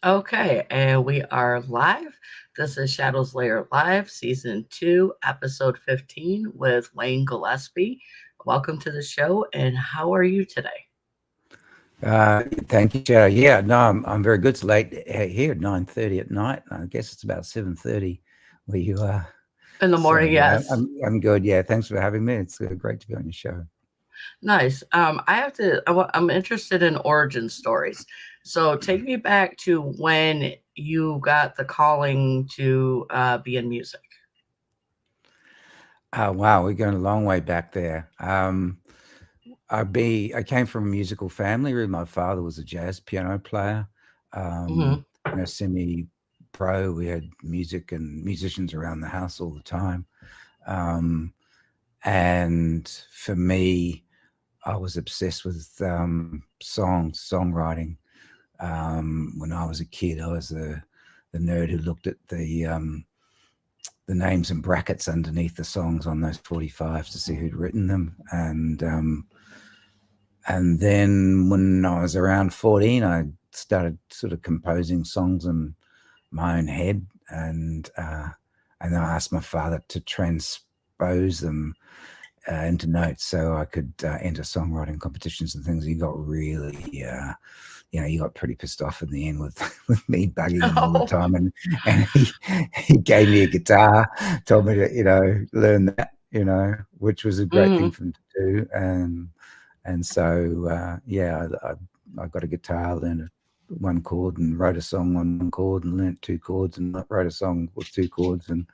Okay, and we are live. This is Shadows Lair Live, Season 2, Episode 15 with Wayne Gillespie. Welcome to the show, and how are you today? Thank you, Shadow. Yeah, no, I'm very good. It's late here at 9:30 at night. I guess it's about 7:30 where you are. In the So morning, yeah, yes. I'm good. Yeah, thanks for having me. It's great to be on your show. Nice. I'm interested in origin stories. So take me back to when you got the calling to be in music. Oh wow, we're going a long way back there. I came from a musical family. Really, my father was a jazz piano player. Hmm. Semi pro. We had music and musicians around the house all the time. Um, and for me, I was obsessed with songwriting. When I was a kid, I was the nerd who looked at the names and brackets underneath the songs on those 45s to see who'd written them. And then when I was around 14, I started sort of composing songs in my own head, and then I asked my father to transpose them into notes so I could enter songwriting competitions and things. He got really, he got pretty pissed off in the end with with me bugging him all the Oh. time, and he gave me a guitar, told me to learn that, which was a great thing Hmm. for him to do, and so yeah, I got a guitar, learned one chord, and wrote a song on one chord, and learnt two chords, and wrote a song with two chords, and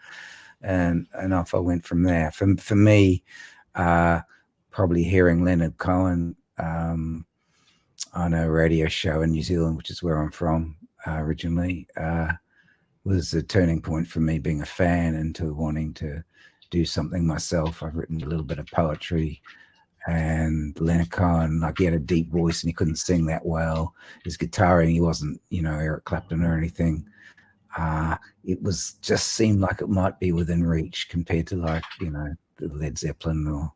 off I went from there. For me, uh, probably hearing Leonard Cohen on a radio show in New Zealand, which is where I'm from originally, was a turning point for me, being a fan into wanting to do something myself. I've written a little bit of poetry, and Leonard Cohen, like, he had a deep voice and he couldn't sing that well. His guitar, and he wasn't, Eric Clapton or anything. Uh, it was just seemed like it might be within reach compared to, like, the Led Zeppelin or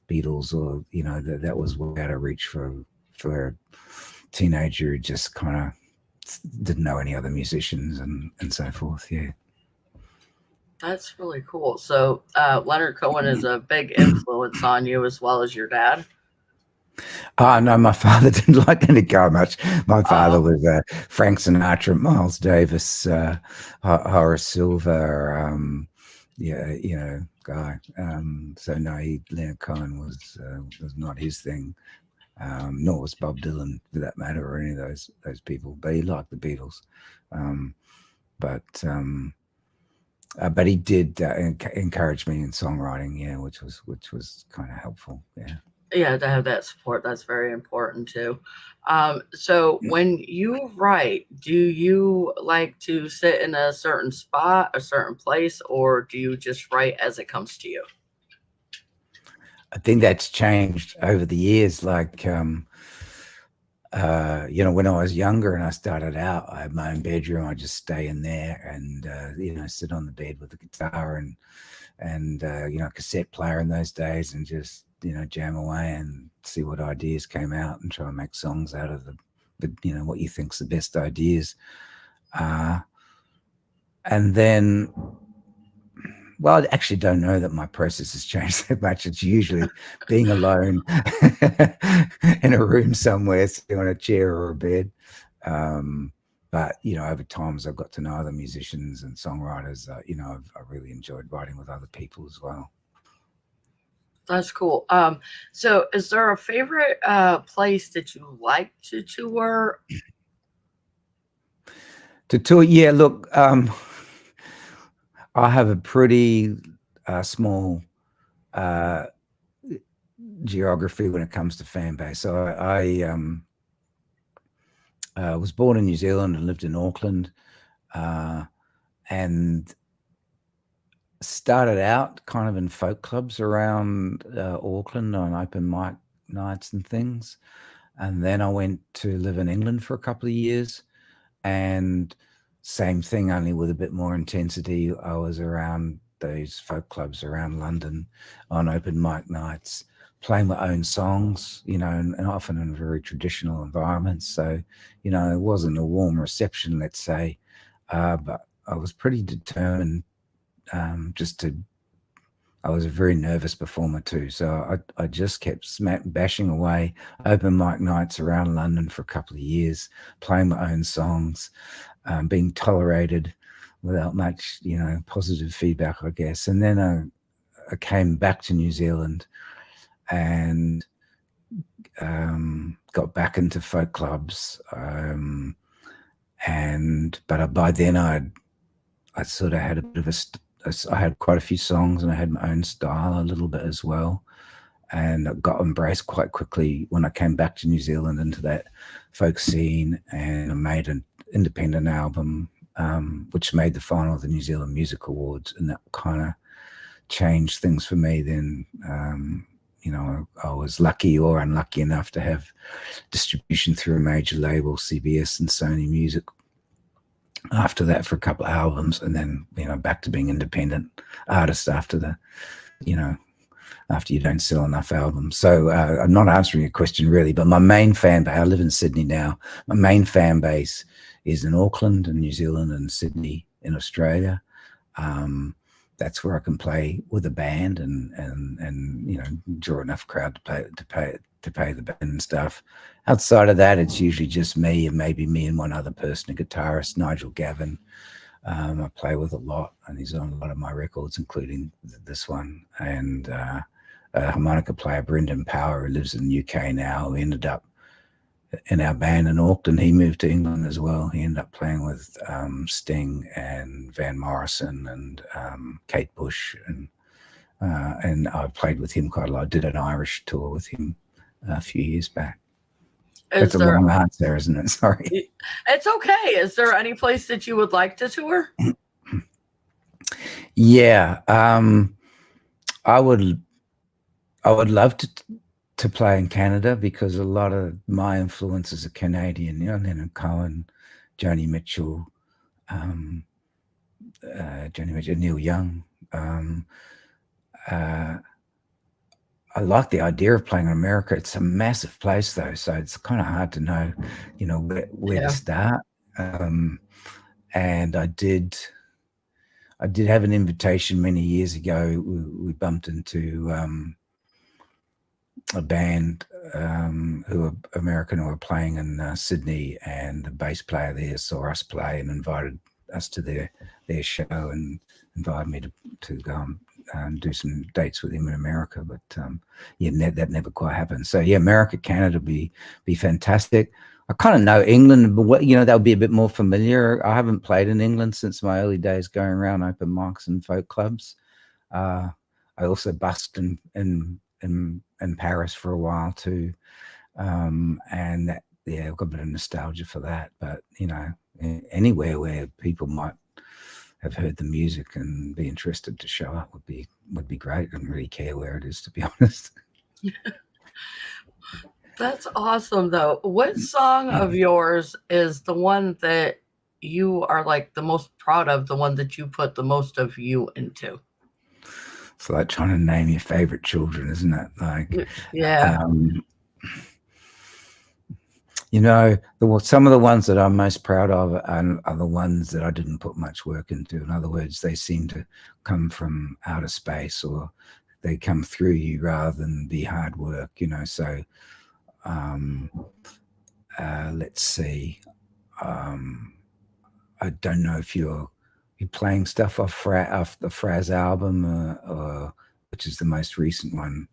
Beatles, or that was way out of reach for a teenager who just kind of didn't know any other musicians and so forth. Yeah. That's really cool. So Leonard Cohen is a big influence on you as well as your dad. No, my father didn't like any go much. My father Oh. was Frank Sinatra, Miles Davis, Horace Silver, yeah, guy. So no, Leonard Cohen was not his thing, nor was Bob Dylan for that matter, or any of those people. But he liked the Beatles, um, but um, but he did encourage me in songwriting, yeah, which was kind of helpful, yeah. Yeah, to have that support, that's very important too. So when you write, do you like to sit in a certain spot, a certain place, or do you just write as it comes to you? I think that's changed over the years. Like, when I was younger and I started out, I had my own bedroom. I just stay in there and sit on the bed with the guitar and cassette player in those days, and just jam away and see what ideas came out and try and make songs out of what you think's the best ideas. Uh, and then Well, I actually don't know that my process has changed that much. It's usually being alone in a room somewhere, sitting on a chair or a bed. Um, but over time, as I've got to know other musicians and songwriters, I've really enjoyed writing with other people as well. That's cool. So is there a favorite place that you like to tour? To tour, yeah. Look, I have a pretty small uh, geography when it comes to fan base. So I was born in New Zealand and lived in Auckland, uh, and started out kind of in folk clubs around Auckland on open mic nights and things. And then I went to live in England for a couple of years, and same thing, only with a bit more intensity. I was around those folk clubs around London on open mic nights playing my own songs, you know, and often in very traditional environments. So, you know, it wasn't a warm reception, let's say, but I was pretty determined just to. I was a very nervous performer too, so I just kept bashing away, open mic nights around London for a couple of years, playing my own songs, being tolerated without much, you know, positive feedback, I guess. And then I came back to New Zealand and got back into folk clubs. But by then I sort of had a bit of I had quite a few songs and I had my own style a little bit as well. And I got embraced quite quickly when I came back to New Zealand into that folk scene, and I made an independent album, which made the final of the New Zealand Music Awards, and that kind of changed things for me then. You know, I was lucky or unlucky enough to have distribution through a major label, CBS and Sony Music, after that for a couple of albums, and then, you know, back to being independent artist after the, you know, after you don't sell enough albums. So I'm not answering your question really, but my main fan base, I live in Sydney now, my main fan base is in Auckland and New Zealand and Sydney in Australia. That's where I can play with a band and you know, draw enough crowd to pay the band and stuff. Outside of that, it's usually just me and maybe me and one other person, a guitarist, Nigel Gavin. I play with a lot, and he's on a lot of my records, including this one. And a harmonica player, Brendan Power, who lives in the UK now, who ended up in our band in Auckland. He moved to England as well. He ended up playing with Sting and Van Morrison and Kate Bush, and I played with him quite a lot. I did an Irish tour with him a few years back. That's a long answer, isn't it? Sorry. It's okay. Is there any place that you would like to tour? Yeah, I would love to play in Canada, because a lot of my influences are Canadian. You know, Leonard Cohen, Joni Mitchell, Neil Young. I like the idea of playing in America. It's a massive place though, so it's kind of hard to know, you know, where to start. And I did have an invitation many years ago. We bumped into a band who are American, who are playing in Sydney, and the bass player there saw us play and invited us to their show and invited me to go and do some dates with him in America. But yeah, that never quite happened. So yeah, America, Canada be fantastic. I kind of know England, but you know, that would be a bit more familiar. I haven't played in England since my early days going around open mics and folk clubs. I also busked in Paris for a while too, and that, yeah, I've got a bit of nostalgia for that. But you know, anywhere where people might have heard the music and be interested to show up would be great. I don't really care where it is, to be honest. That's awesome though. What song of yours is the one that you are like the most proud of, the one that you put the most of you into? It's like trying to name your favorite children, isn't it? Like, yeah. You know, some of the ones that I'm most proud of are the ones that I didn't put much work into. In other words, they seem to come from outer space, or they come through you rather than be hard work, you know. So let's see. I don't know if you're playing stuff off the Fraz album, or which is the most recent one.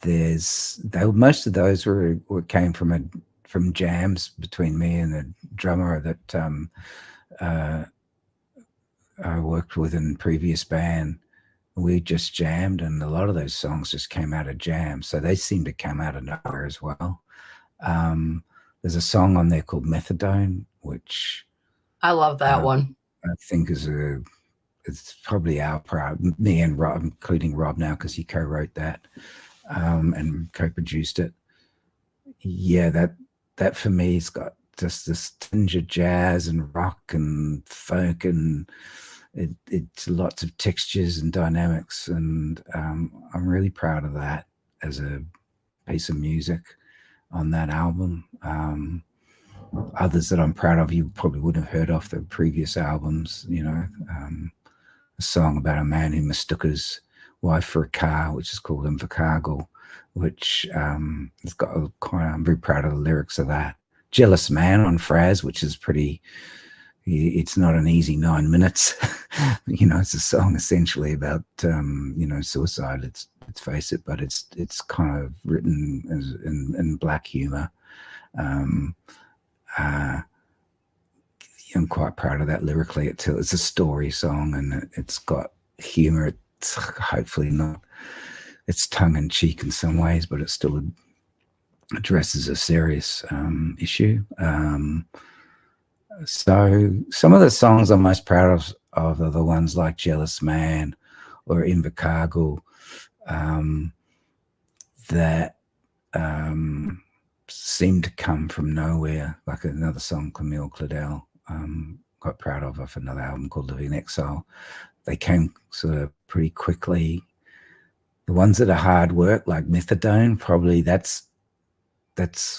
Most of those came from jams between me and a drummer that I worked with in a previous band. We just jammed, and a lot of those songs just came out of jams, so they seem to come out of nowhere as well. There's a song on there called Methadone, which I love that one. I think it's probably our proud, me and Rob, including Rob now, because he co-wrote that and co-produced it. Yeah, that for me has got just this tinge of jazz and rock and folk, and it's lots of textures and dynamics, and I'm really proud of that as a piece of music on that album. Others that I'm proud of, you probably wouldn't have heard of the previous albums. A song about a man who mistook his wife for a car, which is called Invercargill, which it's got a kind of, I'm very proud of the lyrics of that. Jealous Man on Fraz, which is pretty, it's not an easy 9 minutes. It's a song essentially about suicide. Let's face it, but it's kind of written in black humor. I'm quite proud of that lyrically. It's a story song, and it's got humor. It's hopefully not, it's tongue-in-cheek in some ways, but it still addresses a serious issue. So some of the songs I'm most proud of are the ones like Jealous Man or Invercargill, that seem to come from nowhere, like another song, Camille Claudel, quite proud of off another album called Living in Exile. They came sort of pretty quickly. The ones that are hard work, like Methadone, probably that's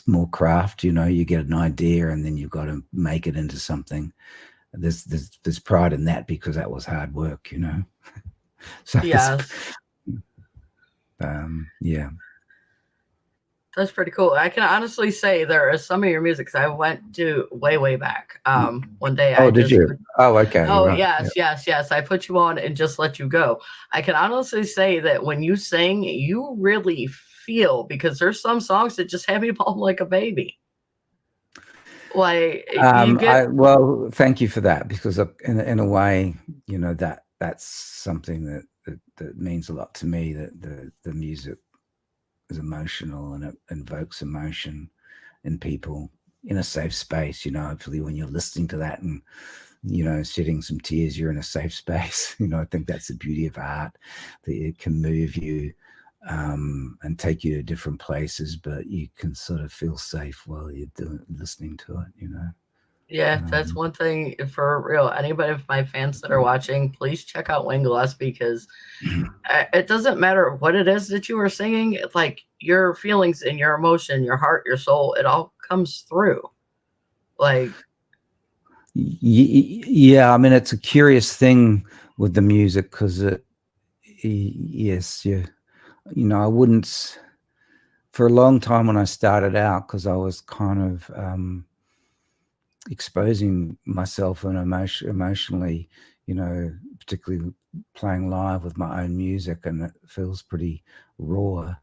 more craft. You get an idea and then you've got to make it into something. There's pride in that because that was hard work, So Yes. yeah. That's pretty cool. I can honestly say there is some of your music. I went to way back. One day Oh, did you? Okay. Oh, right. yes. I put you on and just let you go. I can honestly say that when you sing, you really feel, because there's some songs that just have me bawl like a baby. Like you get. Well, thank you for that, because in a way, that's something that means a lot to me. That the music is emotional and it invokes emotion in people in a safe space. Hopefully when you're listening to that and shedding some tears, you're in a safe space. I think that's the beauty of art, that it can move you and take you to different places, but you can sort of feel safe while you're listening to it. Yeah, that's one thing for real. Anybody of my fans that are watching, please check out Wayne Gillespie, because it doesn't matter what it is that you are singing. Like your feelings and your emotion, your heart, your soul, it all comes through. Like, yeah, I mean, it's a curious thing with the music, because I wouldn't, for a long time when I started out, because I was kind of exposing myself and emotionally, particularly playing live with my own music, and it feels pretty raw.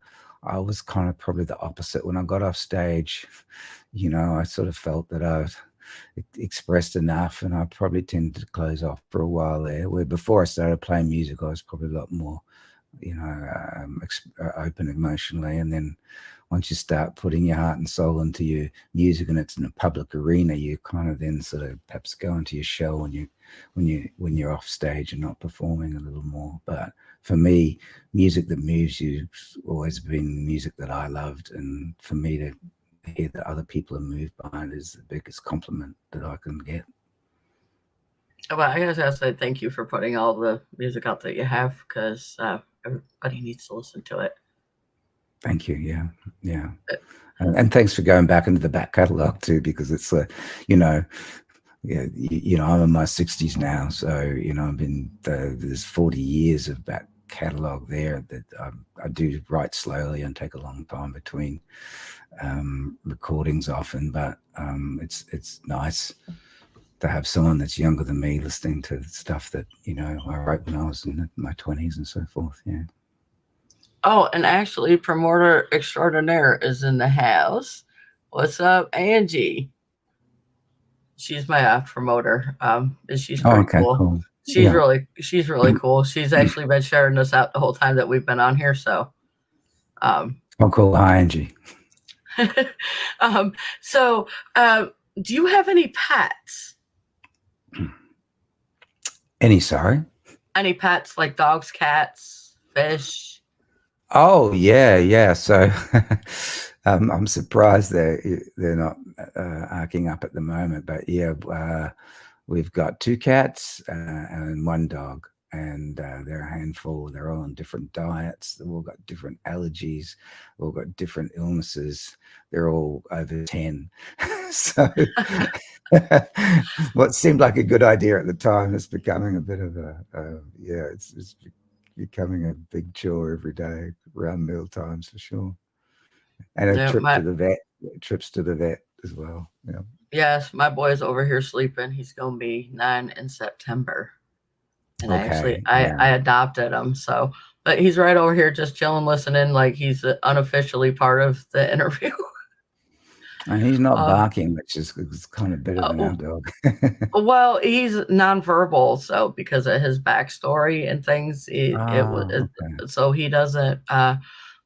I was kind of probably the opposite. When I got off stage, I sort of felt that I've expressed enough, and I probably tended to close off for a while there, where before I started playing music, I was probably a lot more open emotionally. And then once you start putting your heart and soul into your music, and it's in a public arena, you kind of then sort of perhaps go into your shell when you're off stage and not performing a little more. But for me, music that moves you has always been music that I loved, and for me to hear that other people are moved by it is the biggest compliment that I can get. but I guess I say thank you for putting all the music out that you have, because everybody needs to listen to it. Thank you. Yeah. And thanks for going back into the back catalogue too, because it's I'm in my 60s now, so I've been there's 40 years of back catalogue there that I do write slowly and take a long time between recordings often, but it's nice to have someone that's younger than me listening to stuff that I wrote when I was in my 20s and so forth. Yeah. Oh, and actually, promoter extraordinaire is in the house. What's up, Angie? She's my promoter. And she's pretty cool. She's really cool. She's actually been sharing us out the whole time that we've been on here. So, cool. Hi, Angie. So, do you have any pets? Sorry? Any pets, like dogs, cats, fish? Oh, yeah. So I'm surprised they're not arcing up at the moment, but yeah, we've got 2 cats and 1 dog, and they're a handful. They're all on different diets. They've all got different allergies. They've all got different illnesses. They're all over 10. So what seemed like a good idea at the time is becoming a bit of it's becoming a big chore every day around meal times for sure. And a Yeah, trip to the vet, trips to the vet as well. Yeah. yes, my boy's over here sleeping. He's gonna be 9 in September. And Okay. I adopted him, so but he's right over here just chilling, listening, like he's unofficially part of the interview. And he's not Uh, barking, which is kind of better than our oh, dog. well, he's nonverbal, so because of his backstory and things, Okay. so he doesn't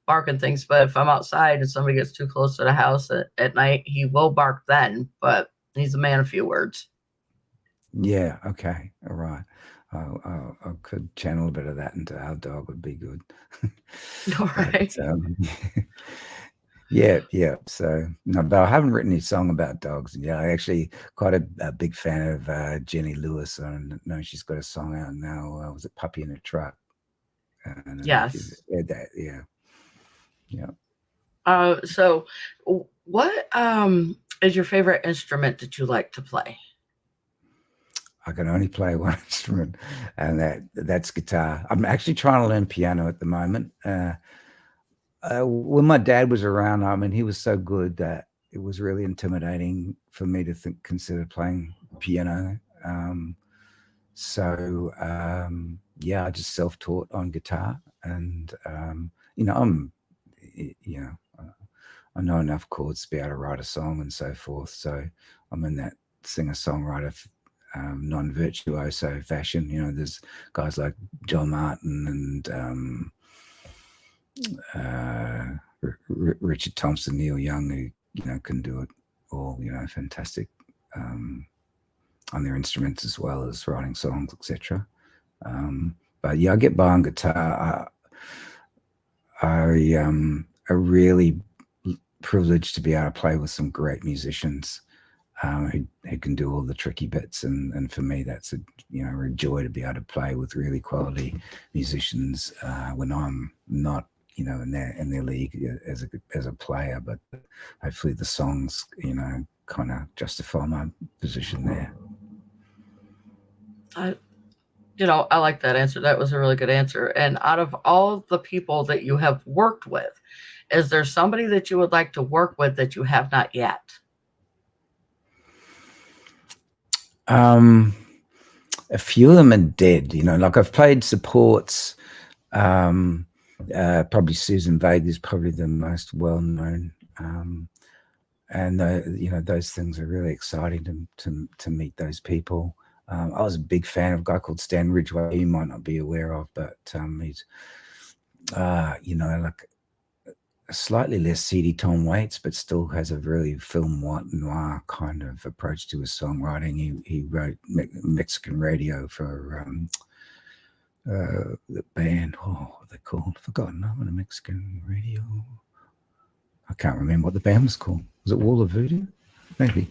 bark and things. But if I'm outside and somebody gets too close to the house at night, he will bark then. But he's a man of few words. Yeah. Okay. All right. I could channel a bit of that into our dog. Would be good. All But right. yeah. So no, but I haven't written any song about dogs. Yeah, I actually quite a big fan of Jenny Lewis. I know she's got a song out now. Was it Puppy in a Truck? I don't know if you've Yes. heard that. Yeah. Yeah. So what is your favorite instrument that you like to play? I can only play one instrument, and that's guitar. I'm actually trying to learn piano at the moment. When my dad was around, I mean, he was so good that it was really intimidating for me to consider playing piano. Yeah, I just self-taught on guitar, and you know, you know, I know enough chords to be able to write a song and so forth. So I'm in that singer-songwriter non-virtuoso fashion. You know, there's guys like John Martin and Richard Thompson, Neil Young, who can do it all. Fantastic on their instruments as well as writing songs, etc. But yeah, I get by on guitar. I really privileged to be able to play with some great musicians who can do all the tricky bits, and for me that's a joy to be able to play with really quality musicians when I'm not in their league as a player, but hopefully the songs kind of justify my position there. I like that answer. That was a really good answer. And out of all the people that you have worked with, is there somebody that you would like to work with that you have not yet? A few of them are dead. Like I've played supports. Probably Susan Vega is probably the most well known. And those things are really exciting to meet those people. I was a big fan of a guy called Stan Ridgway. You might not be aware of, but he's like a slightly less seedy Tom Waits, but still has a really film noir kind of approach to his songwriting. He wrote Mexican radio for the band. Oh, what are they called? Forgotten. I'm on a Mexican radio. I can't remember what the band was called. Was it Wall of Voodoo? Maybe.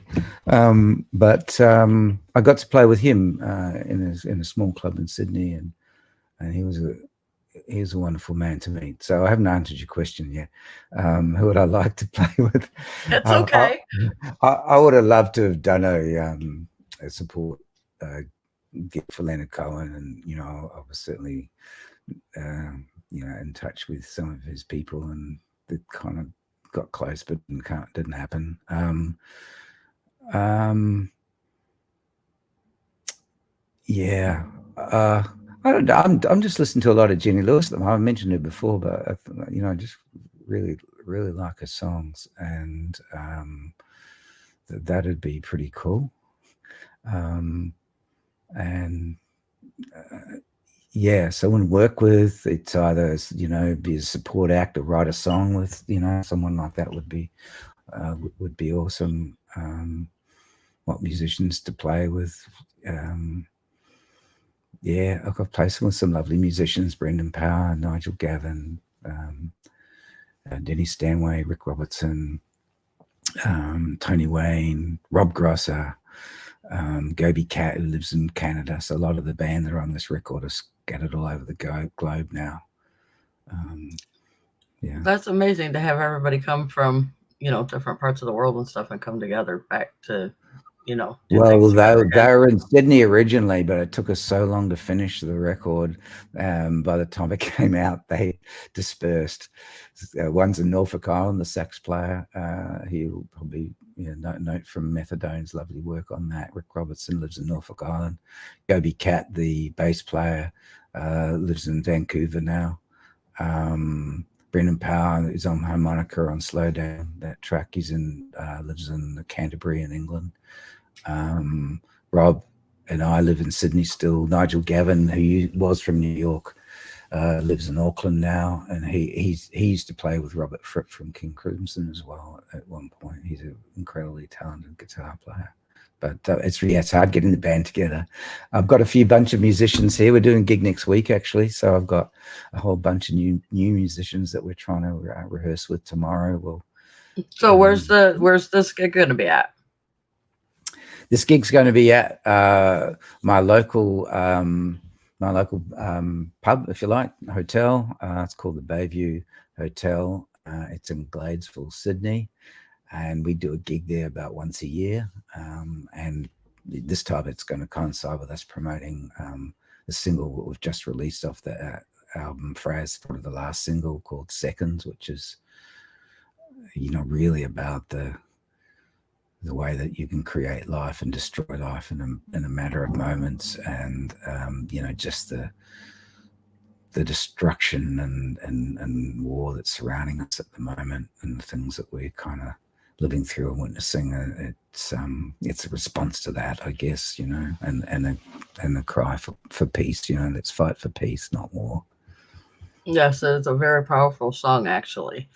But I got to play with him in a small club in Sydney, and he was a wonderful man to meet. So I haven't answered your question yet. Who would I like to play with? It's okay. I would have loved to have done a support gig for Leonard Cohen, and I was certainly in touch with some of his people, and it kind of got close, but didn't happen. Yeah. I'm just listening to a lot of Jenny Lewis. I mentioned it before, but I just really, really like her songs, and that'd be pretty cool. Yeah, someone to work with. It's either be a support act or write a song with someone like that would be awesome. What musicians to play with? Yeah, I've played with some lovely musicians: Brendan Power, Nigel Gavin, Denny Stanway, Rick Robertson, Tony Wayne, Rob Grosser. Gobi Cat, who lives in Canada. So a lot of the band that are on this record are scattered all over the globe now. Yeah. That's amazing to have everybody come from, different parts of the world and stuff and come together back to, do Well, things together they again. were in Sydney originally, but it took us so long to finish the record. By the time it came out, they dispersed. One's in Norfolk Island, the sax player. He'll probably note from Methadone's lovely work on that. Rick Robertson lives in Norfolk Island. Gobi Cat, the bass player, lives in Vancouver now. Brendan Power, who's on harmonica on Slow Down, that track, lives in Canterbury in England. Rob and I live in Sydney still. Nigel Gavin, who was from New York, lives in Auckland now, and he used to play with Robert Fripp from King Crimson as well at one point. He's an incredibly talented guitar player. But it's hard getting the band together. I've got a bunch of musicians here. We're doing a gig next week, actually. So I've got a whole bunch of new musicians that we're trying to rehearse with tomorrow. So where's this gig going to be at? This gig's going to be at my local pub, if you like, hotel. It's called the Bayview Hotel. It's in Gladesville, Sydney. And we do a gig there about once a year. And this time it's going to coincide with us promoting the single that we've just released off the album Fraz, probably the last single, called Seconds, which is, really about the way that you can create life and destroy life in a matter of moments. And, just the destruction and war that's surrounding us at the moment, and the things that we're kind of living through and witnessing. It's a response to that, I guess, and a cry for peace. Let's fight for peace, not war. Yes, it's a very powerful song, actually.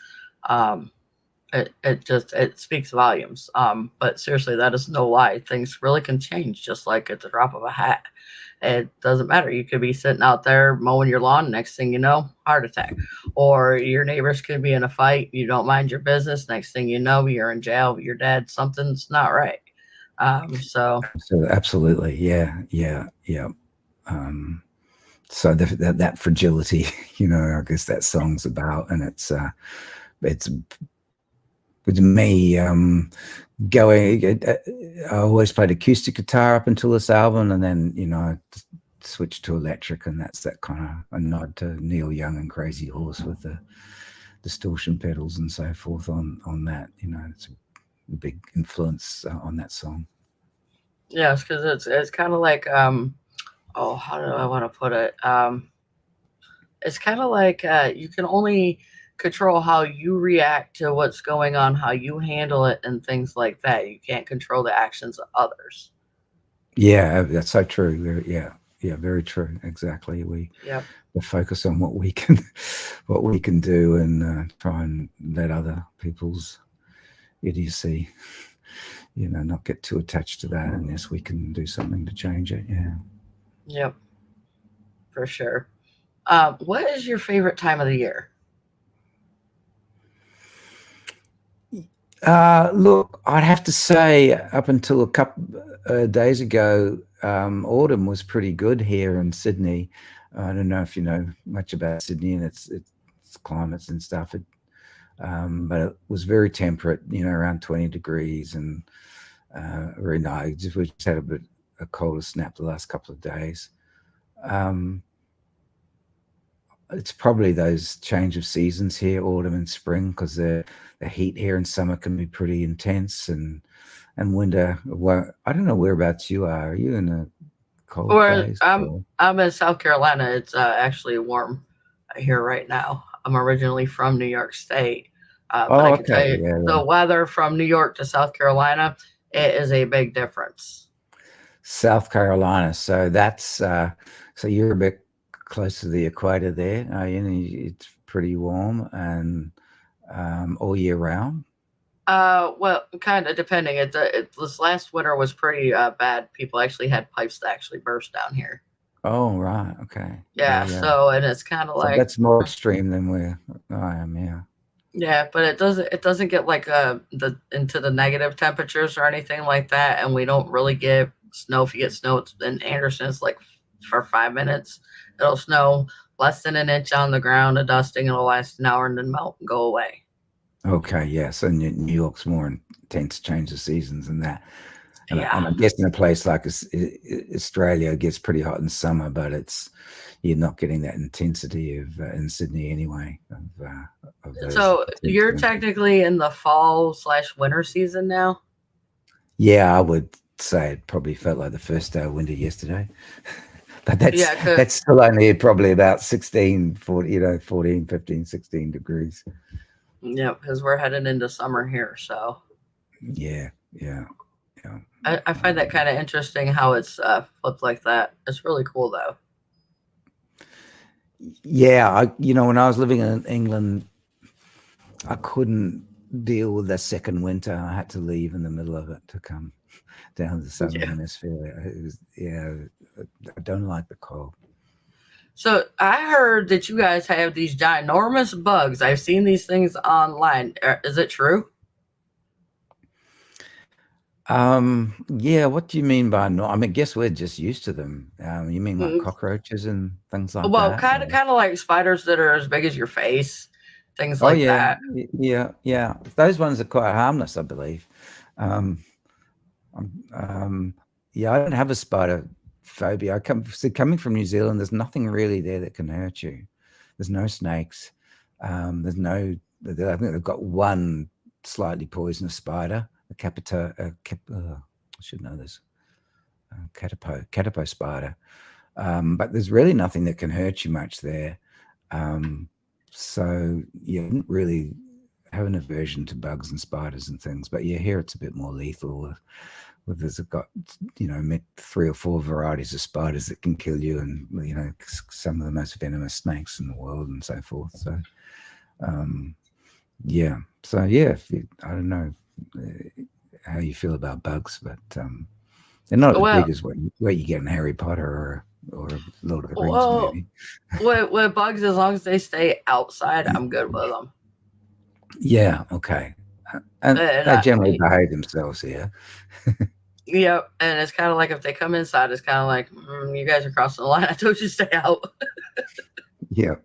It speaks volumes. But seriously, that is no lie. Things really can change just like at the drop of a hat. It doesn't matter. You could be sitting out there mowing your lawn. Next thing you know, heart attack. Or your neighbors could be in a fight. You don't mind your business. Next thing you know, you're in jail. You're dead. Something's not right. So absolutely, yeah. So that fragility, I guess that song's about, and it's with me going. I always played acoustic guitar up until this album, and then I switched to electric, and that's that kind of a nod to Neil Young and Crazy Horse with the distortion pedals and so forth on that. It's a big influence on that song. yes, because it's kind of like how do I want to put it? It's kind of like you can only control how you react to what's going on, how you handle it, and things like that. You can't control the actions of others. Yeah, that's so true. Yeah, very true. Exactly. We focus on what we can do, and try and let other people's idiocy, not get too attached to that unless we can do something to change it. Yeah. Yep. For sure. What is your favorite time of the year? Look, I'd have to say up until a couple days ago, autumn was pretty good here in Sydney. I don't know if you know much about Sydney and its climates and stuff, but it was very temperate, around 20 degrees, and very nice. We just had a colder snap the last couple of days. It's probably those change of seasons here, autumn and spring, because the heat here in summer can be pretty intense, and winter. Well, I don't know whereabouts you are. Are you in a cold place? I'm in South Carolina. It's actually warm here right now. I'm originally from New York State, but I can tell you the weather from New York to South Carolina, it is a big difference. South Carolina, so that's so you're a bit close to the equator there. It's pretty warm and all year round. Well, kind of depending. This last winter was pretty bad. People actually had pipes that actually burst down here. Oh, right. Okay. Yeah. So, and it's kind of like that's more extreme than where I am. Yeah. Yeah, but it doesn't get like into the negative temperatures or anything like that, and we don't really get snow. If you get snow, it's in Anderson, it's like for 5 minutes. It'll snow less than an inch on the ground, a dusting. It'll last an hour and then melt and go away. Okay, yeah. So New York's more intense change of seasons than that. And, Yeah. and I guess in a place like Australia, it gets pretty hot in summer, but you're not getting that intensity of in Sydney anyway. Of those So you're temperatures. technically in the fall/winter season now. Yeah, I would say it probably felt like the first day of winter yesterday. But Yeah, that's still only probably about 16, 40, 14, 15, 16 degrees. yeah, because we're heading into summer here. So Yeah. I find that kind of interesting how it's flipped like that. It's really cool though. Yeah, when I was living in England, I couldn't deal with the second winter. I had to leave in the middle of it to come down to the southern hemisphere. I don't like the cold. So I heard that you guys have these ginormous bugs. I've seen these things online. Is it true? Yeah, what do you mean by no? I mean, I guess we're just used to them. You mean like Mm, cockroaches and things like well, that? kind of like spiders that are as big as your face, things Oh like yeah, that. yeah. Those ones are quite harmless, I believe. Um, yeah, I don't have a spider phobia. Coming from New Zealand, there's nothing really there that can hurt you. There's no snakes. There's no. I think they've got one slightly poisonous spider, a I should know this. Catapo spider. But there's really nothing that can hurt you much there. So you didn't really have an aversion to bugs and spiders and things. But yeah, here it's a bit more lethal. There's got 3 or 4 varieties of spiders that can kill you, and some of the most venomous snakes in the world and so forth. So yeah, I don't know how you feel about bugs, but they're not as Well, big as what you get in Harry Potter or Lord of the Rings well, movie. with bugs, as long as they stay outside, I'm good with them. Yeah, okay. And And they generally behave themselves here. yep, and it's kind of like if they come inside, it's kind of like you guys are crossing the line. I told you to stay out. Yeah.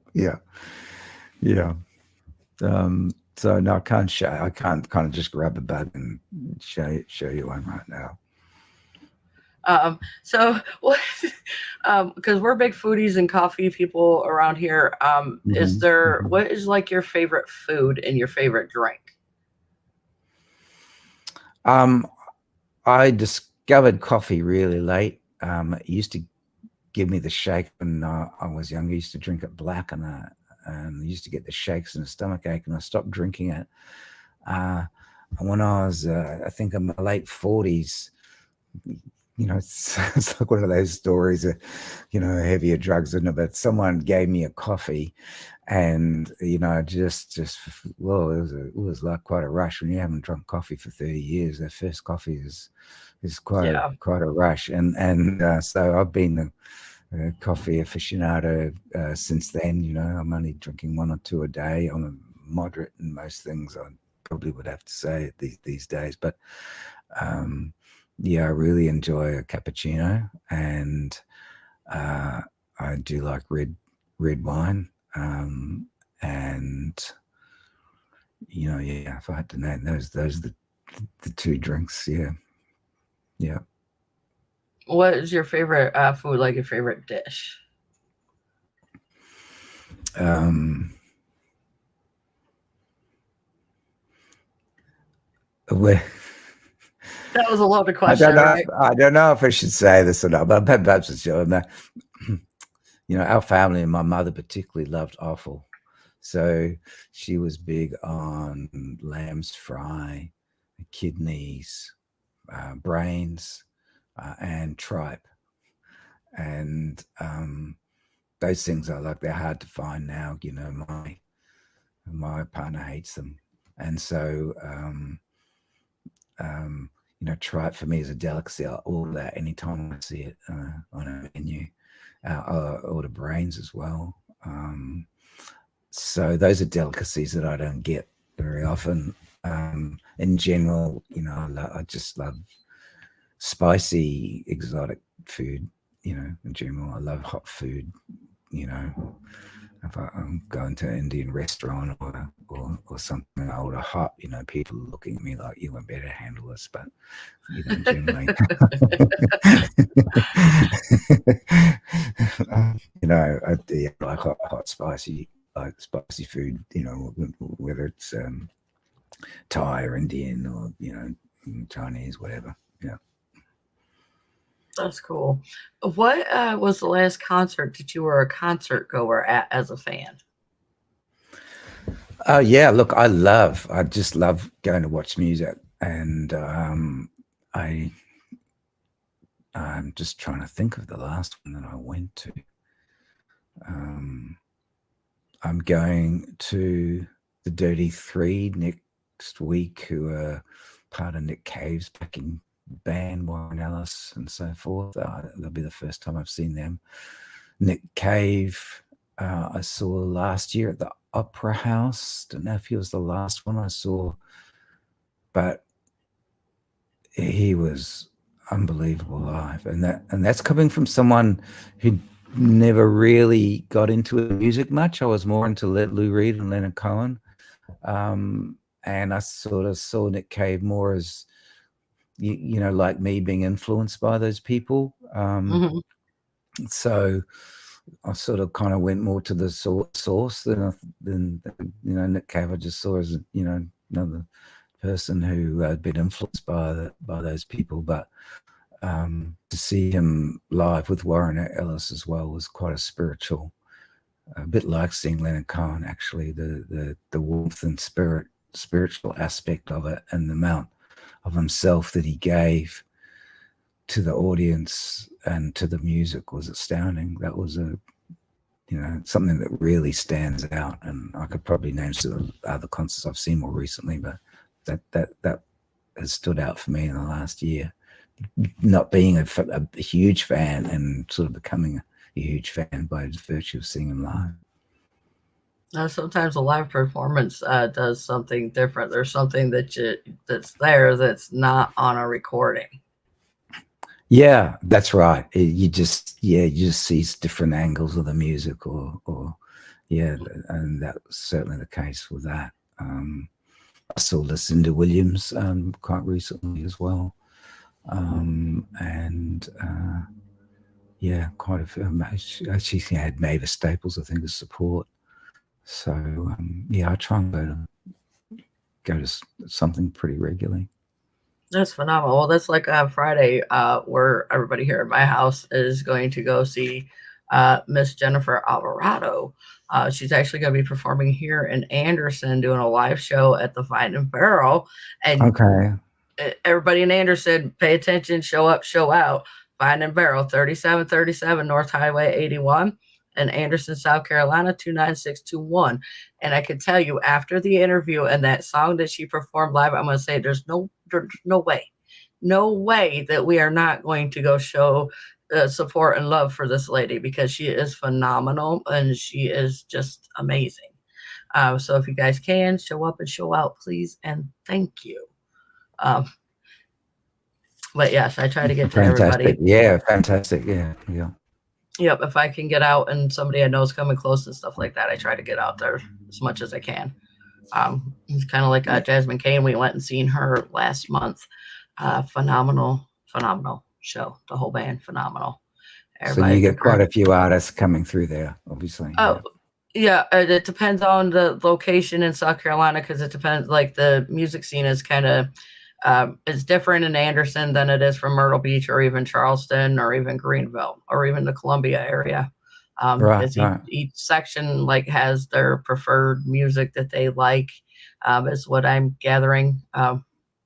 So no, I can't show. I can't kind of just grab a bug and show you one right now. So what? Because we're big foodies and coffee people around here. Is there what is like your favorite food and your favorite drink? I discovered coffee really late. It used to give me the shake when I was younger. I used to drink it black, and I used to get the shakes and a stomach ache, and I stopped drinking it. When I was, I think, in my late 40s, it's like one of those stories of, heavier drugs in it, but someone gave me a coffee, and just well, it was like quite a rush when you haven't drunk coffee for 30 years. That first coffee is quite a rush, and so I've been a coffee aficionado since then. I'm only drinking 1 or 2 a day. I'm a moderate in most things, I probably would have to say these days, but yeah, I really enjoy a cappuccino, and I do like red wine, and if I had to name those are the 2 drinks. Yeah. What is your favorite food? Like your favorite dish? Where That was a loaded question, right? I don't know if I should say this or not, but perhaps it's our family and my mother particularly loved offal. So she was big on lamb's fry, kidneys, brains, and tripe. And those things are like, they're hard to find now. My partner hates them. And so tripe for me is a delicacy. I'll order that anytime I see it on a menu. I'll order brains as well. So those are delicacies that I don't get very often. In general, I just love spicy, exotic food, in general. I love hot food, if I'm going to an Indian restaurant or something, I order hot, people are looking at me like, you won't be able to handle this, but, generally, I like hot, spicy, like spicy food, whether it's Thai or Indian or, Chinese, whatever. Yeah. That's cool. What was the last concert that you were a concert goer at as a fan? Yeah, look, I just love going to watch music, and I'm just trying to think of the last one that I went to. I'm going to the Dirty Three next week, who are part of Nick Cave's backing band, Warren Ellis and so forth. That'll be the first time I've seen them. Nick Cave, I saw last year at the Opera House. Don't know if he was the last one I saw, but he was unbelievable live, and that's coming from someone who never really got into music much. I was more into Lou Reed and Leonard Cohen, and I sort of saw Nick Cave more as like me, being influenced by those people. So I sort of kind of went more to the source than Nick Cave. I just saw as another person who had been influenced by those people, but to see him live with Warren Ellis as well was quite a spiritual, a bit like seeing Leonard Cohen, actually. The warmth and spiritual aspect of it, and the amount of himself that he gave to the audience and to the music was astounding. That was something that really stands out, and I could probably name some other concerts I've seen more recently, but that has stood out for me in the last year. Not being a huge fan and sort of becoming a huge fan by virtue of seeing him live. Sometimes a live performance does something different. There's something that's there that's not on a recording. Yeah, that's right. You just see different angles of the music, or and that was certainly the case with that. I saw Lucinda Williams quite recently as well, and quite a few. She had Mavis Staples, I think, as support. So I try and go to something pretty regularly. That's phenomenal. Well, that's like on Friday, where everybody here at my house is going to go see Miss Jennifer Alvarado. She's actually going to be performing here in Anderson, doing a live show at the Vine and Barrel. And okay, everybody in Anderson, pay attention, show up, show out. Vine and Barrel, 3737 North Highway 81 in Anderson, South Carolina, 29621. And I can tell you, after the interview and that song that she performed live, I'm going to say there's no way that we are not going to go show support and love for this lady, because she is phenomenal and she is just amazing. So if you guys can, show up and show out, please, and thank you. But yes, I try to get to everybody. Yeah, fantastic. Yeah. Yep, if I can get out and somebody I know is coming close and stuff like that, I try to get out there as much as I can. It's kind of like Jasmine Kane. We went and seen her last month. Phenomenal show. The whole band, phenomenal. Everybody, so you get quite a few artists coming through there, obviously. Oh, yeah. It depends on the location in South Carolina, because it depends. Like the music scene is kind of it's different in Anderson than it is from Myrtle Beach or even Charleston or even Greenville or even the Columbia area. Right. Each section like has their preferred music that they like, is what I'm gathering. That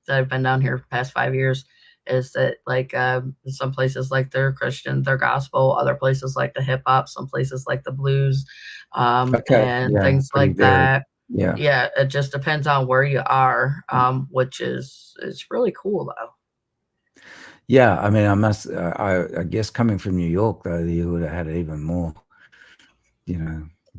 I've been down here the past 5 years, is that like some places like they're Christian, they're gospel, other places like the hip hop, some places like the blues, and things like that. Yeah, it just depends on where you are, which is really cool though. Yeah, I mean, I guess coming from New York though, you would have had even more,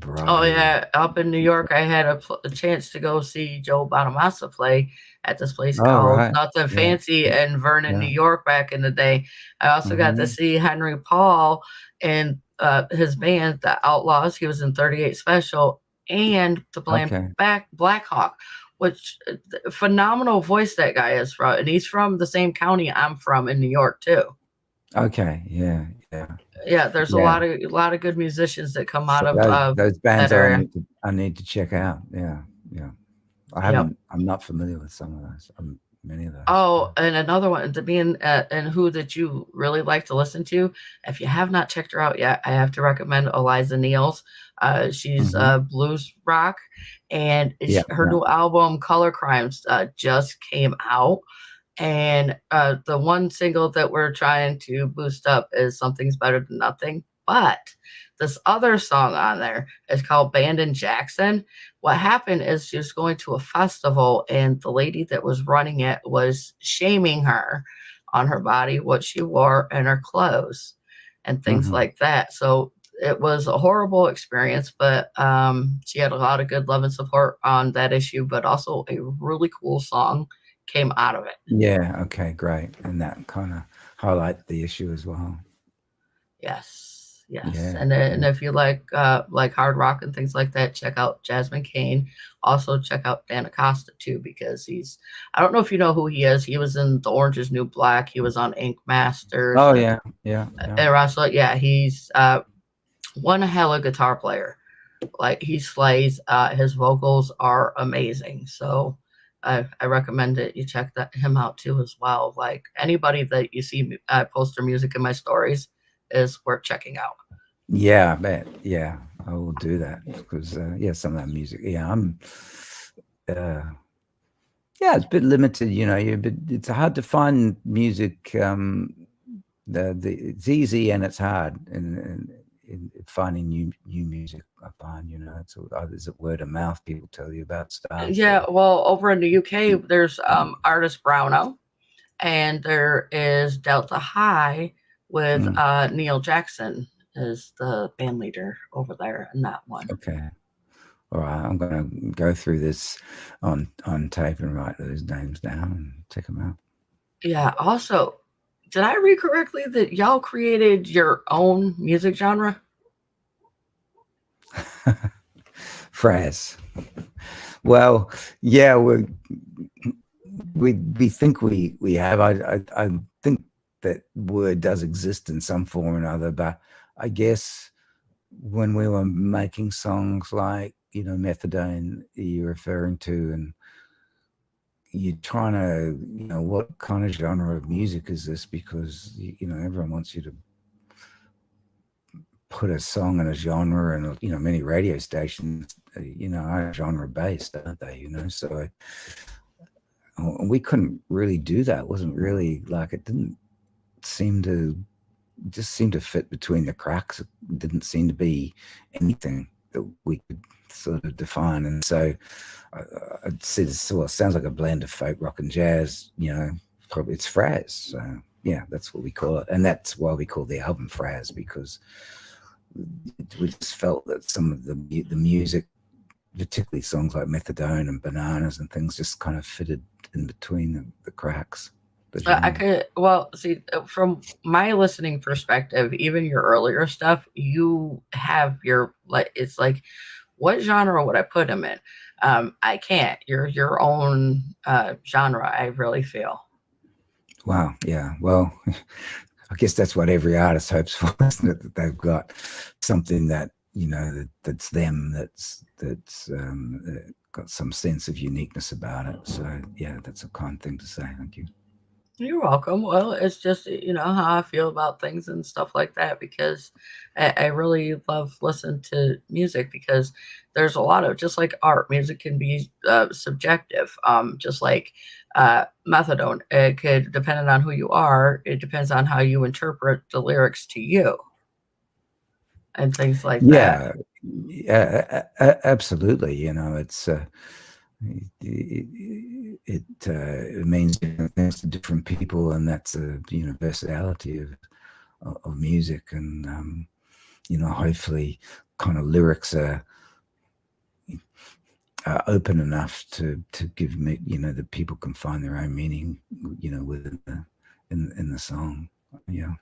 Oh variety of. yeah, up in New York, I had a chance to go see Joe Bonamassa play at this place Oh, called right. Nothing Yeah. Fancy in Vernon, New Yeah. York, back in the day. I also got to Hmm. see Henry Paul and his band, the Outlaws. He was in 38 Special and the band Okay. Black Hawk, which phenomenal voice that guy is from, and he's from the same county I'm from in New York too. Okay. Yeah. Yeah. Yeah, there's Yeah. a lot of good musicians that come out So of those that bands area. I need to check out. Yeah. Yeah. I Yep. haven't. I'm not familiar with some of those. Many of those. Oh, and another one to be in, and who that you really like to listen to. If you have not checked her out yet, I have to recommend Eliza Neals. She's Hmm. blues rock, and Yeah. her Yeah. new album Color Crimes just came out. And the one single that we're trying to boost up is Something's Better Than Nothing. But this other song on there is called Bandon Jackson. What happened is she was going to a festival, and the lady that was running it was shaming her on her body, what she wore, and her clothes, and things Hmm. like that. So it was a horrible experience, but she had a lot of good love and support on that issue, but also a really cool song came out of it. Yeah. Okay. Great. And that kind of highlight the issue as well. Yes, yes. Yeah. And Yeah. if you like hard rock and things like that, check out Jasmine Kane. Also check out Dan Acosta too, because he's I don't know if you know who he is. He was in The Orange Is New Black. He was on Ink Masters Oh yeah. Yeah. Yeah. and Russell. Yeah, he's one hell of guitar player. Like he slays. His vocals are amazing. So I recommend it. You check him out too as well. Like anybody that you see post their music in my stories is worth checking out. Yeah, I bet. Yeah, I will do that because yeah, some of that music. Yeah, uh, yeah, it's a bit limited. You know, it's hard to find music. It's easy and it's hard in finding new music. I find, you know, it's either is it word of mouth, people tell you about stuff, Yeah, or well, over in the UK, there's artist Browno, and there is Delta High with mm, Neil Jackson is the band leader over there in that one. okay. All right, I'm gonna go through this on tape and write those names down and check them out. Yeah. Also, did I read correctly that y'all created your own music genre? Fraz. Well, yeah, we think we have. I think that word does exist in some form or another, but I guess when we were making songs like, you know, Methadone you're referring to, and you're trying to, you know, what kind of genre of music is this? Because you know, everyone wants you to put a song in a genre, and you know, many radio stations, you know, are genre based, aren't they? You know, so we couldn't really do that. It wasn't really like, it didn't seem to just seem to fit between the cracks. It didn't seem to be anything that we could sort of define. And so I'd say this, well, it sounds like a blend of folk, rock, and jazz. You know, probably it's Fraz. So yeah, that's what we call it, and that's why we call the album Fraz, because we just felt that some of the music, particularly songs like Methadone and Bananas and things, just kind of fitted in between the cracks, the I genre. could, well, see, from my listening perspective, even your earlier stuff, you have your, like, it's like, what genre would I put him in? I can't. You're your own genre, I really feel. Wow. Yeah. Well, I guess that's what every artist hopes for, isn't it? That they've got something that, you know, that's them, that's got some sense of uniqueness about it. So yeah, that's a kind thing to say. Thank you. You're welcome. Well, it's just, how I feel about things and stuff like that because I really love listening to music because there's a lot of, just like art, music can be subjective. Just like methadone, it could, depending on who you are, it depends on how you interpret the lyrics to you and things like that. Yeah, yeah, absolutely. You know, it means different things to different people, and that's a universality of music. And you know, hopefully, kind of lyrics are open enough to give me, that people can find their own meaning, within in the song. Yeah.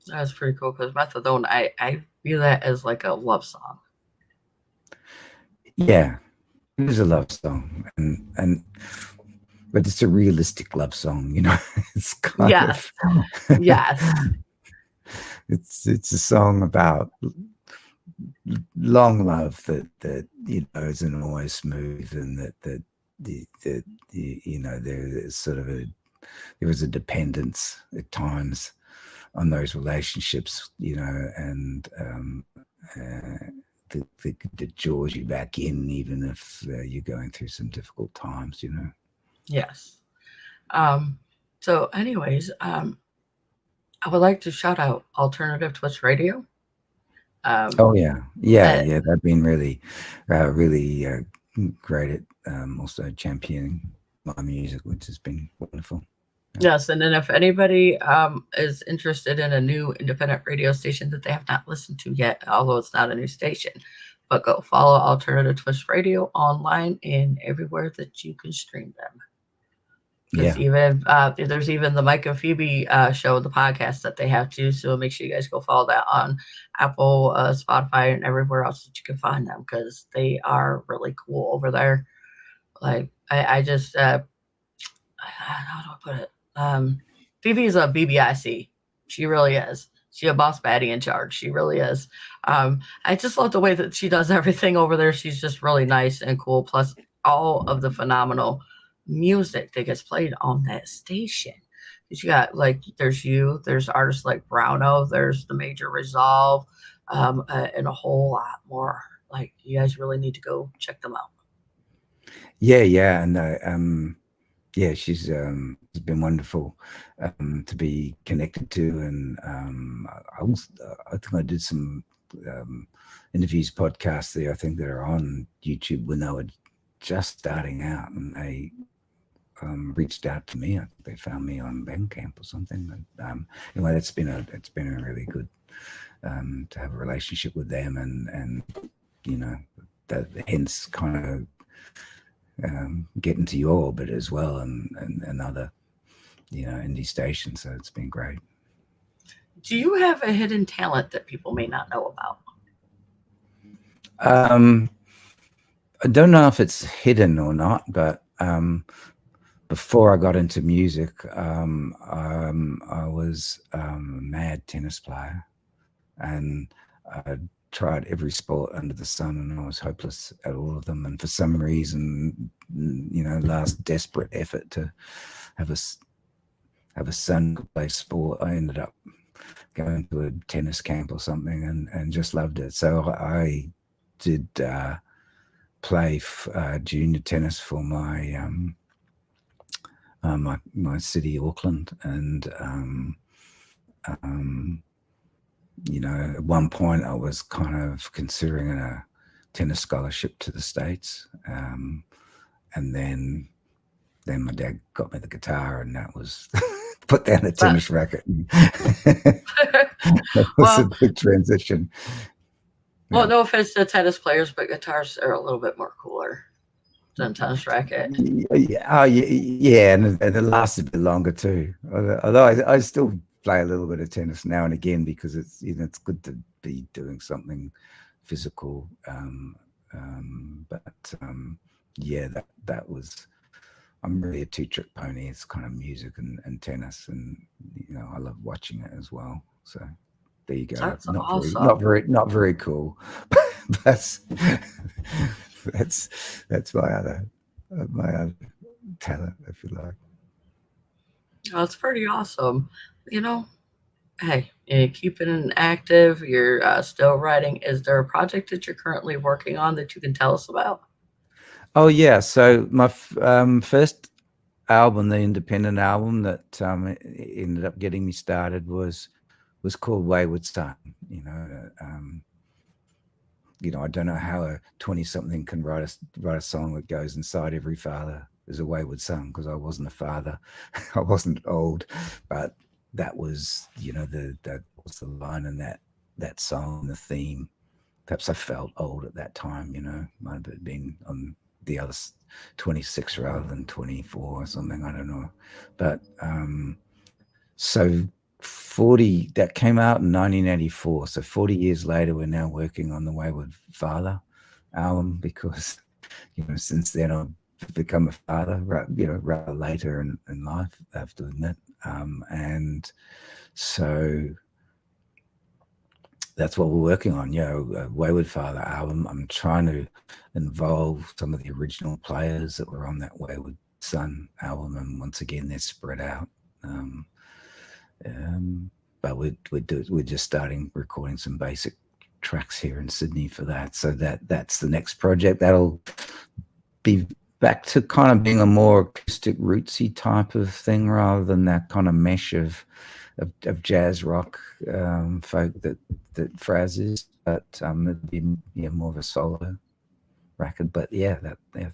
That's pretty cool because Methadone, I view that as like a love song. Yeah, it is a love song, and but it's a realistic love song, It's kind Yes. of Yes. it's a song about long love that isn't always smooth, and that there's sort of there is a dependence at times on those relationships, and that draws you back in, even if you're going through some difficult times, Yes. So anyways, I would like to shout out Alternative Twitch Radio. Oh yeah, That they've been really great at also championing my music, which has been wonderful. Yes, and then if anybody is interested in a new independent radio station that they have not listened to yet, although it's not a new station, but go follow Alternative Twist Radio online and everywhere that you can stream them. Because even there's even the Mike and Phoebe show, the podcast that they have too. So make sure you guys go follow that on Apple, Spotify, and everywhere else that you can find them, because they are really cool over there. Like I just how do I put it? Phoebe's a BBIC. She really is. She a boss baddie in charge. She really is. I just love the way that she does everything over there. She's just really nice and cool. Plus all of the phenomenal music that gets played on that station. You got there's artists like Browno, there's the Major Resolve, and a whole lot more. Like, you guys really need to go check them out. Yeah, and yeah, she's been wonderful to be connected to, and I think I did some interviews, podcasts there, I think, that are on YouTube when they were just starting out, and they reached out to me. I think they found me on Bandcamp or something. And anyway, it's been a really good to have a relationship with them, and that hence kind of getting to your orbit as well, and other indie stations. So it's been great. Do you have a hidden talent that people may not know about? I don't know if it's hidden or not, but before I got into music, I was a mad tennis player, and I tried every sport under the sun, and I was hopeless at all of them. And for some reason, last desperate effort to have a son who play sport, I ended up going to a tennis camp or something, and just loved it. So I did play junior tennis for my my city, Auckland, and at one point I was kind of considering a tennis scholarship to the States, and then my dad got me the guitar, and that was put down a tennis racket. That was a big transition. Well, no offense to tennis players, but guitars are a little bit more cooler than tennis racket. Yeah, and it lasts a bit longer too. Although I still play a little bit of tennis now and again, because it's it's good to be doing something physical. But yeah, that was. I'm really a two-trick pony. It's kind of music and tennis, and I love watching it as well. So there you go. That's not awesome. not very cool. That's my other talent, if you like. That's pretty awesome. Hey, you're keeping active. You're still writing. Is there a project that you're currently working on that you can tell us about? Oh yeah, so my first album, the independent album that ended up getting me started, was called Wayward Son. I don't know how a 20-something can write a song that goes inside every father is a wayward son, because I wasn't a father. I wasn't old, but that was that was the line, and that that song, the theme. Perhaps I felt old at that time, might have been on the other 26 rather than 24 or something. I don't know. But so 40, that came out in 1984. So 40 years later, we're now working on the Wayward Father album because, since then I've become a father, rather later in life, I have to admit. And so that's what we're working on, a Wayward Father album. I'm trying to involve some of the original players that were on that Wayward Son album, and once again they're spread out. But we're just starting recording some basic tracks here in Sydney for that. So that's the next project. That'll be back to kind of being a more acoustic, rootsy type of thing rather than that kind of mesh of jazz rock folk that Fraz is, but it'd be more of a solo record. But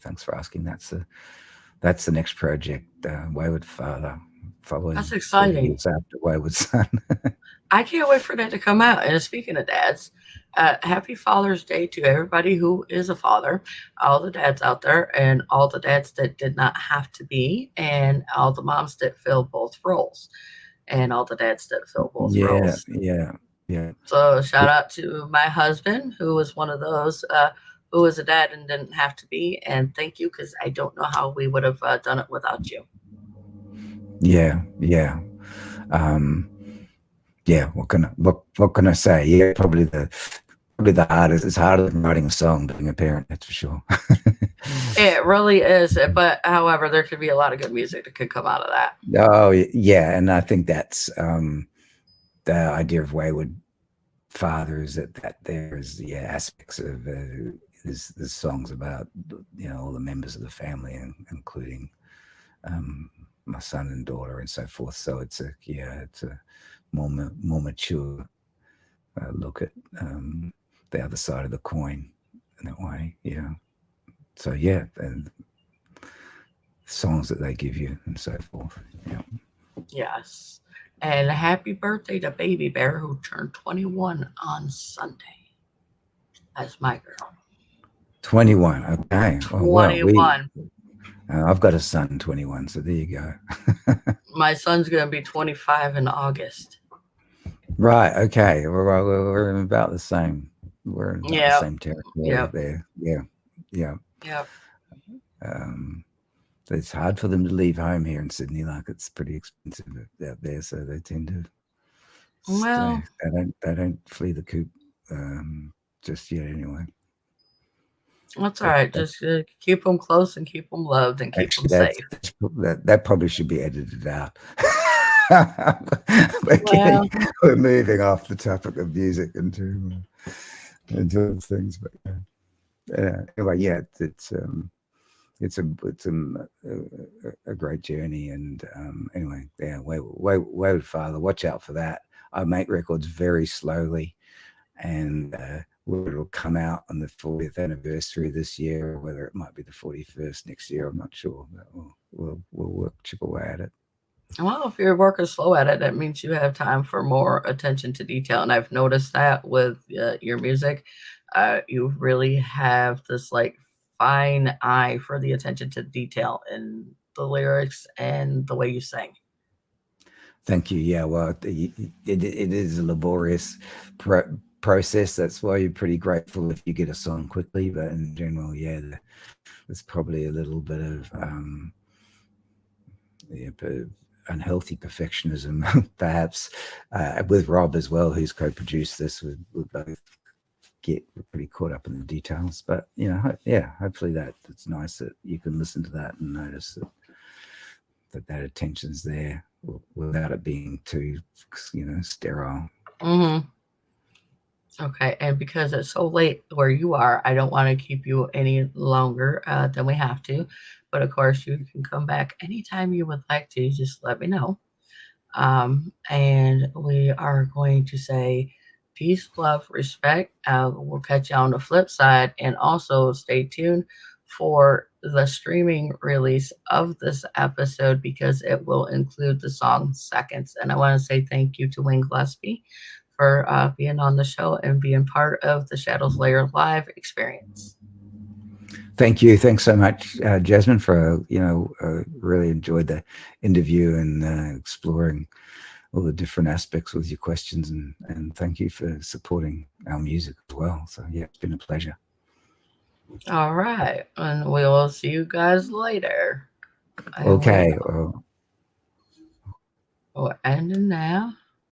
thanks for asking. That's the next project, Wayward Father, following. That's exciting. After Wayward Son. I can't wait for that to come out. And speaking of dads, happy Father's Day to everybody who is a father, all the dads out there, and all the dads that did not have to be, and all the moms that fill both roles, and all the dads that fill both roles. Yeah. So shout out to my husband, who was one of those who was a dad and didn't have to be, and thank you, because I don't know how we would have done it without you. Yeah. What can I say? Yeah, probably the hardest. It's harder than writing a song, being a parent. That's for sure. It really is. But however, there could be a lot of good music that could come out of that. Oh yeah, and I think that's the idea of Wayward Father is that there's aspects of there's songs about all the members of the family, including my son and daughter and so forth. So it's a more mature look at the other side of the coin in that way. Yeah. So and songs that they give you and so forth. Yeah. Yes. And happy birthday to Baby Bear, who turned 21 on Sunday. That's my girl. 21. Okay. 21. I've got a son, 21. So there you go. My son's going to be 25 in August. Right. Okay. We're about the same. We're in the same territory there. Yeah. It's hard for them to leave home here in Sydney. Like, it's pretty expensive out there, so they tend to stay. They don't flee the coop just yet, anyway. That's all right. Just keep them close and keep them loved and keep them safe. That probably should be edited out. We're moving off the topic of music into things, but anyway, it's a great journey, and anyway, Wayward Father, watch out for that. I make records very slowly, and whether it'll come out on the 40th anniversary this year, or whether it might be the 41st next year, I'm not sure, but we'll chip away at it. Well, if you're working slow at it, that means you have time for more attention to detail. And I've noticed that with your music, you really have this like fine eye for the attention to detail in the lyrics and the way you sing. Thank you. Yeah, well, it is a laborious process. That's why you're pretty grateful if you get a song quickly. But in general, there's probably a little bit of unhealthy perfectionism, perhaps, with Rob as well, who's co-produced this. We both get pretty caught up in the details, but hopefully it's nice that you can listen to that and notice that attention's there without it being too sterile. Mm-hmm. Okay, and because it's so late where you are, I don't want to keep you any longer than we have to. But of course, you can come back anytime you would like to. Just let me know. And we are going to say peace, love, respect. We'll catch you on the flip side. And also stay tuned for the streaming release of this episode, because it will include the song Seconds. And I want to say thank you to Wayne Gillespie for being on the show and being part of the Shadows Lair Live experience. Thank you. Thanks so much, Jasmine, for, really enjoyed the interview and exploring all the different aspects with your questions. And thank you for supporting our music as well. So, yeah, it's been a pleasure. All right. And we will see you guys later. Okay. We're ending now.